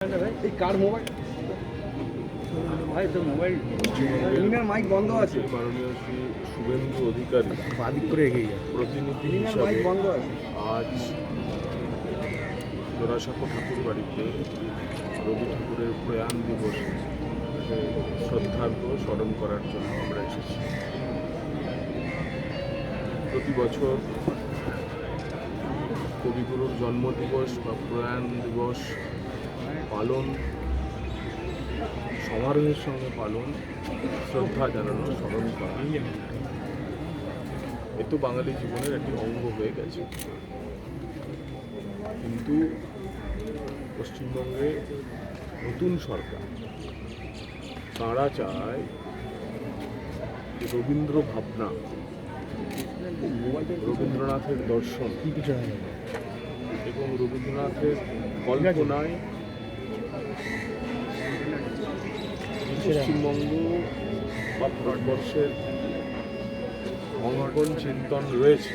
এই কার মোবাইল ভাই তো মোবাইল ইনার মাইক বন্ধ আছে। মাননীয় শ্রী শুভেন্দু অধিকারী বাদিক করে এগিয়ে যায় প্রতিনিধি ইনার হিসাবে মাইক বন্ধ আছে। আজ জোড়াসাঁকো ঠাকুর বাড়িতে রবি ঠাকুরের প্রয়াণ দিবস শ্রদ্ধার্ঘ্য স্মরণ করার জন্য আমরা এসেছি। প্রতি বছর কবিগুরুর জন্মদিবস বা প্রয়াণ দিবস পালন সমারোহের সঙ্গে পালন, শ্রদ্ধা জানানো, স্মরণ করা এ তো বাঙালি জীবনের একটি অঙ্গ হয়ে গেছে। কিন্তু পশ্চিমবঙ্গে নতুন সরকার তাঁরা চায় যে রবীন্দ্র ভাবনা, রবীন্দ্রনাথের দর্শন এবং রবীন্দ্রনাথের কল্পনায় পশ্চিমবঙ্গ বা ভারতবর্ষের অঙ্কন চিন্তন রয়েছে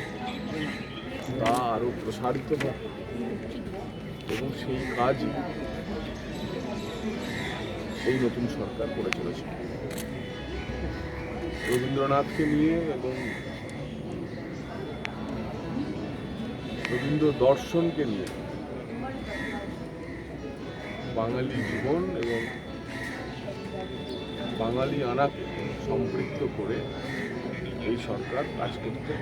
তা আরও প্রসারিত হয় এবং সেই কাজই এই নতুন সরকার করে চলেছে। রবীন্দ্রনাথকে নিয়ে এবং রবীন্দ্র দর্শনকে নিয়ে বাঙালি জীবন এবং বাঙালি আনাকে সম্পৃক্ত করে এই সরকার কাজ করতে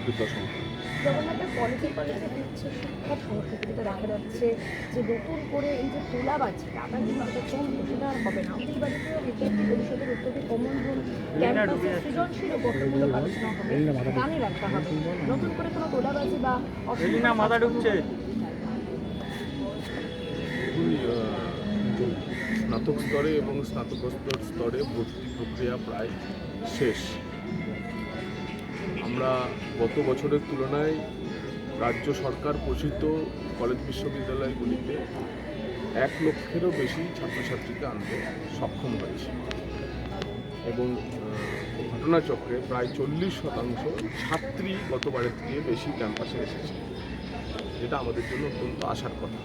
কৃতসংকল্প। জগন্নাথের কলেজে কলেজে হচ্ছে শিক্ষা সংস্কৃতিতে দেখা যাচ্ছে যে নতুন করে এই যে তোলাবাজি টাকা কিন্তু যেটা চলছে সেটা আর হবে না। আমাদের বাড়িতেও বিদ্যার্থী পরিষদের উদ্যোগে কমন রুম ক্যাম্পাসে সৃজনশীল ও গঠনমূলক আলোচনা হবে, গানে রাখা হবে। নতুন করে কোনো তোলাবাজি বা মাথা ঢুকছে স্নাতক স্তরে এবং স্নাতকোত্তর স্তরে ভর্তি প্রক্রিয়া প্রায় শেষ। আমরা গত বছরের তুলনায় রাজ্য সরকার পোষিত কলেজ বিশ্ববিদ্যালয়গুলিতে 1 লক্ষেরও বেশি ছাত্রছাত্রীকে আনতে সক্ষম হয়েছে এবং ঘটনাচক্রে প্রায় 40% ছাত্রী গতবারের থেকে বেশি ক্যাম্পাসে এসেছে, যেটা আমাদের জন্য অত্যন্ত আশার কথা।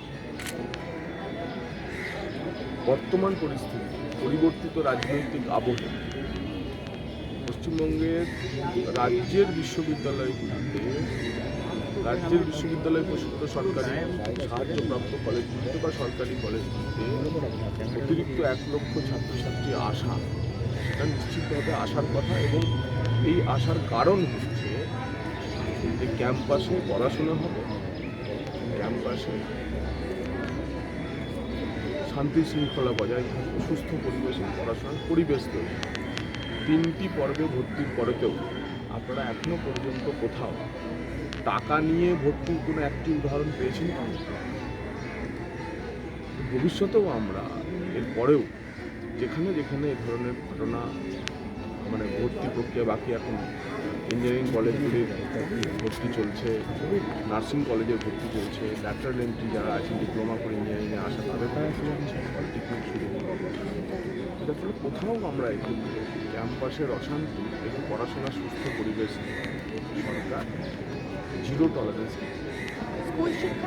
বর্তমান পরিস্থিতি, পরিবর্তিত রাজনৈতিক আবহে পশ্চিমবঙ্গের রাজ্যের বিশ্ববিদ্যালয় পোষিত সরকারি সাহায্যপ্রাপ্ত কলেজগুলিতে বা সরকারি কলেজগুলিতে অতিরিক্ত 1 লক্ষ ছাত্রছাত্রী আসা, সেটা নিশ্চিতভাবে আসার কথা এবং এই আসার কারণ হচ্ছে যে ক্যাম্পাসে পড়াশোনা হবে, ক্যাম্পাসে শান্তি শৃঙ্খলা বজায় থাকবে, সুস্থ পরিবেশে পড়াশোনার পরিবেশ তৈরি। 3টি পর্বে ভর্তির পরেতেও আপনারা এখনো পর্যন্ত কোথাও টাকা নিয়ে ভর্তির কোনো একটি উদাহরণ পেয়েছেন? ভবিষ্যতেও আমরা এর পরেও যেখানে যেখানে এই ধরনের ঘটনা, মানে ভর্তি প্রক্রিয়া বাকি, এখন ইঞ্জিনিয়ারিং কলেজগুলির ভর্তি চলছে, নার্সিং কলেজের ভর্তি চলছে, ল্যাটারাল এন্ট্রি যারা আছেন ডিপ্লোমা করে ইঞ্জিনিয়ারিংয়ে আসা তাদের পলিটেকনিক শুরু করবো। এটা ফলে কোথাও আমরা একটু ক্যাম্পাসের অশান্তি, একটু পড়াশোনার সুস্থ পরিবেশ সরকার জিরো টলারেন্স। স্কুল শিক্ষা